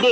করব।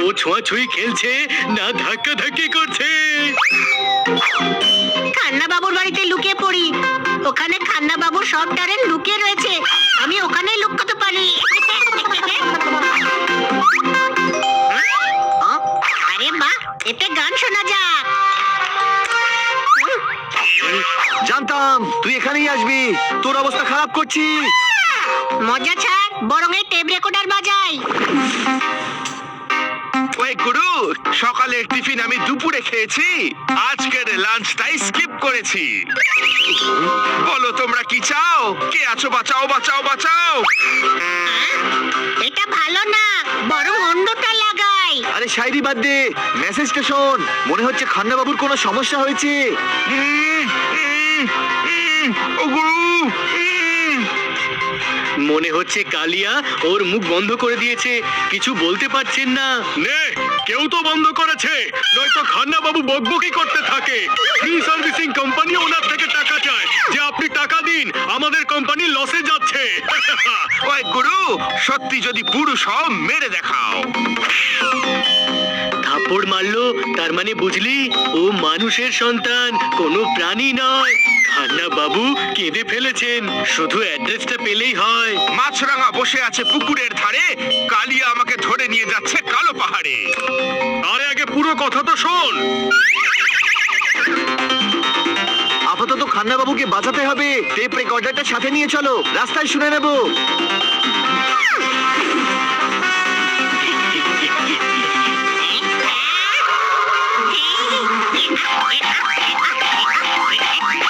ও ছোঁয়াছুঁই খেলছে না ধাক্কাধাক্কি করছে। খান্না বাবুর বাড়িতে লুকিয়ে পড়ি। ওখানে খান্না বাবুর সব ট্যালেন্ট লুকিয়ে রয়েছে। আমি ওখানেই লুকাতে পারি। আরে বাহ, এতে গান শোনা যাক। জানতাম তুই এখানেই আসবি, তোর অবস্থা খারাপ করছি। মজা ছাড়, বরং এই টেপ রেকর্ডার বাজাই। ওই গুরু, সকালের টিফিন আমি দুপুরে খেয়েছি, আজকের লাঞ্চটাই স্কিপ করেছি। বলো তোমরা কি চাও? কে আছো? বাঁচাও বাঁচাও বাঁচাও। এটা ভালো না, বরং অন্যটা লাগাই। আরে শায়রি বাদ দে, মেসেজটা শোন। মনে হচ্ছে খান্না বাবুর কোনো সমস্যা হয়েছে। ও গুরু, মনে হচ্ছে কালিয়া ওর মুখ বন্ধ করে দিয়েছে, কিছু বলতে পারছেন না। নে, কেউ তো বন্ধ করেছে, নয়তো খান্না বাবু বকবকি করতে থাকে। ফ্রি সার্ভিসিং কোম্পানি ওনার থেকে টাকা চায় যে আপনি টাকা দিন, আমাদের কোম্পানি লসে যাচ্ছে। ওই গুরু, সত্যি যদি পুরুষ হও মেরে দেখাও। থাপ্পড় মারলো, তার মানে বুঝলি ও মানুষের সন্তান, কোনো প্রাণী নয়। খান্না বাবু কেঁদে ফেলেছেন, শুধু অ্যাড্রেসটা পেলেই হয়। মাছরাঙা বসে আছে পুকুরের ধারে, কালিয়া আমাকে ধরে নিয়ে যাচ্ছে কালো পাহাড়ে। আরে আগে পুরো কথা তো শোন। আপাতত খান্না বাবুকে বাঁচাতে হবে। টেপ রেকর্ডারটা সাথে নিয়ে চলো, রাস্তায় শুনে নেব।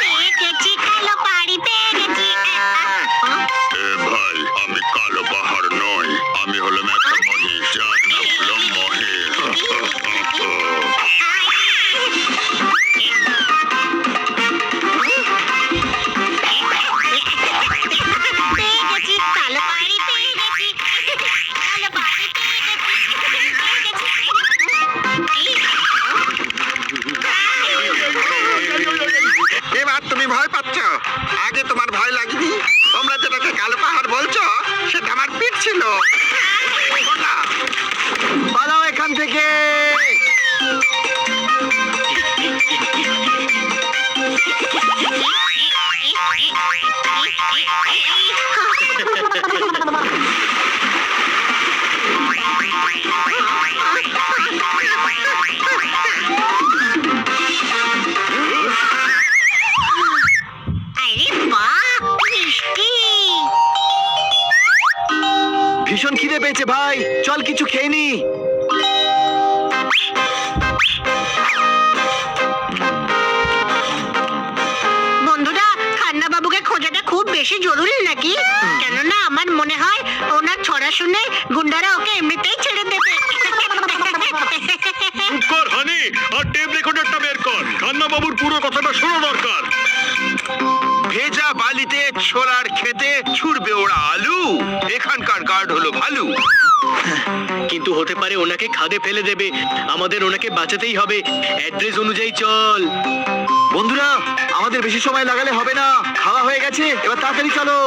পেয়ে গেছি, কালো পাহাড়ি পেয়ে গেছি। ভাই, আমি কালো পাহাড় নই, আমি হলাম একটা মহিষ, যার নাম হলো মহেশ। পেয়ে গেছি, কালো পাহাড়ি পেয়ে গেছি। কালো পাহাড়ি পেয়ে এবার তুমি ভয় পাচ্ছ? আগে তোমার ভয় লাগেনি? তোমরা যেটাকে কালো পাহাড় বলছো সেটা আমার পিঠ ছিল। পালাও এখান থেকে। আরে বাহ, মিষ্টি। ভীষণ খিদে পেয়েছে ভাই, চল কিছু খেয়ে নি। বন্ধুরা, খান্না বাবুকে খোঁজাটা খুব বেশি জরুরি নাকি? কেননা আমার মনে হয় ওনার ছড়া শুনে গুন্ডারা ওকে এমনিতেই ছেড়ে দেবে। চুপ কর হানি, আর টেপ রেকর্ডারটা বের কর। খান্না বাবুর পুরো কথাটা শোনা দরকার। ভেজা বালিতে ছোলার খেতে ছুড়বে ওরা আলু, এখানকার গার্ড হলো ভালু। কিন্তু হতে পারে ওনাকে খাদে ফেলে দেবে, আমাদের ওনাকে বাঁচাতেই হবে। অ্যাড্রেস অনুযায়ী চল। বন্ধুরা, আমাদের বেশি সময় লাগালে হবে না, খাওয়া হয়ে গেছে, এবার তাড়াতাড়ি চলো।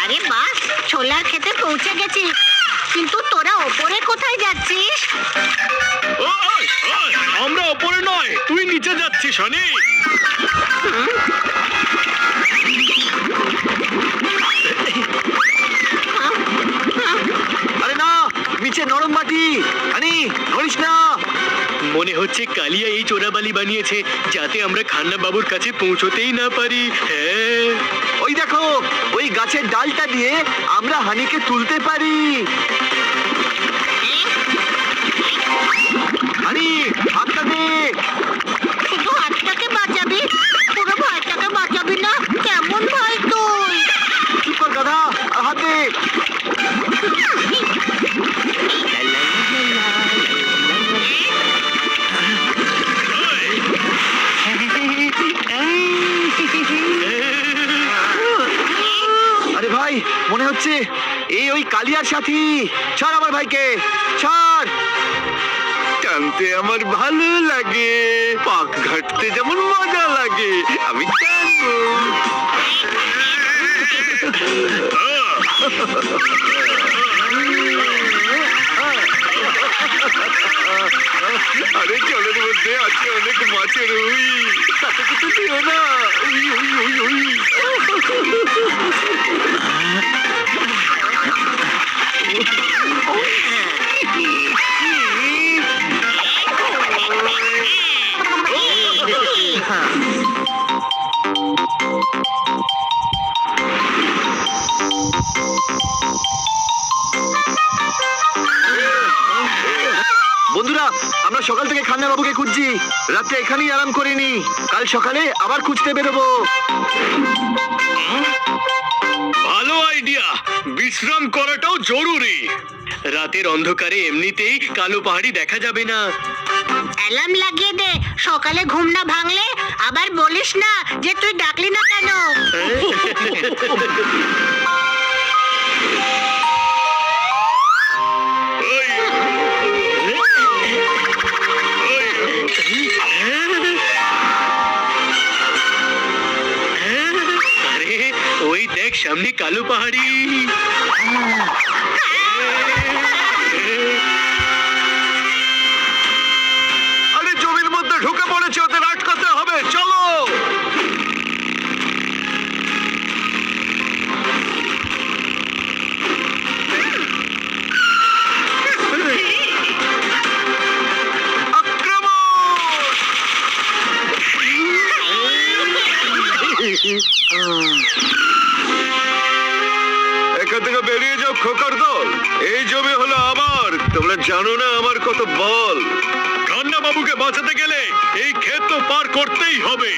আরে বাহ, ছোলার খেতে পৌঁছে গেছি। কিন্তু তোরা ওপরে কোথায় যাচ্ছিস? ওই, ওই, আমরা ওপরে নয়, তুই নিচে যাচ্ছিস হানি। আরে না, নিচে নরম মাটি। হানি, ধরিস না। মনে হচ্ছে কালিয়া এই চোরাবালি বানিয়েছে যাতে আমরা খান্না বাবুর কাছে পৌঁছতেই না পারি। হ্যাঁ, ওই দেখো, ওই গাছের ডালটা দিয়ে আমরা হানিকে তুলতে পারি। হানি, যাচ্ছে। এই ওই কালিয়ার সাথী, ছাড় আমার ভাইকে, ছাড়। টানতে আমার ভালো লাগে, পাক ঘাটতে যেমন মজা লাগে, আমি টানবো। আরে জলের মধ্যে আছে অনেক মাছের রুই, তাতে কিছু দিও না। We, we, we, we. বন্ধুরা, আমরা সকাল থেকে খান্না বাবুকে খুঁজছি। রাতে এখানেই আরাম করিনি, কাল সকালে আবার খুঁজতে বেরোবো। ভালো আইডিয়া, বিশ্রাম করাটাও জরুরি। রাতের অন্ধকারে এমনিতেই কালো পাহাড়ি দেখা যাবে না। অ্যালার্ম লাগিয়ে দে, সকালে ঘুম না ভাঙলে আবার বলিস না যে তুই ডাকলি না কেন। ওই, ওই, আরে ওই দেখ সামনে কালো পাহাড়ি। আরে জমির মধ্যে ঢুকে পড়েছে, ওদের আটকাতে হবে, চলো। এখান থেকে বেরিয়ে যাও খোকার দল, এই জমি হলো আমার। তোমরা জানো না আমার কত বল। কান্না বাবুকে বাঁচাতে গেলে এই ক্ষেত তো পার করতেই হবে।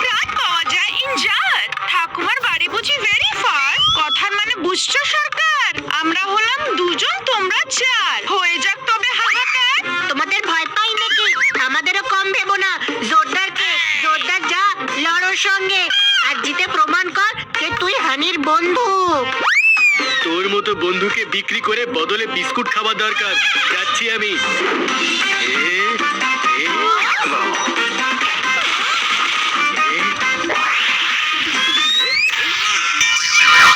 রাত পাওয়া যায় ইনজার। ঠাকুমার বাড়ি বুঝি ভেরি ফার? কথার মানে বুঝছো সরকার? আমরা হলাম দুজন, তোমরা চার, হয়ে যাক তবে হাহাকার। তোমাদের ভয় পাই নাকি? আমাদেরও কম ভেবো না। জোরদারকে, জোরদার যা লড়োর সঙ্গে, আর জিতে প্রমাণ কর যে তুই হানির বন্ধু। তোর মতো বন্ধুকে বিক্রি করে বদলে বিস্কুট খাওয়া দরকার। যাচ্ছি আমি। এ, এ,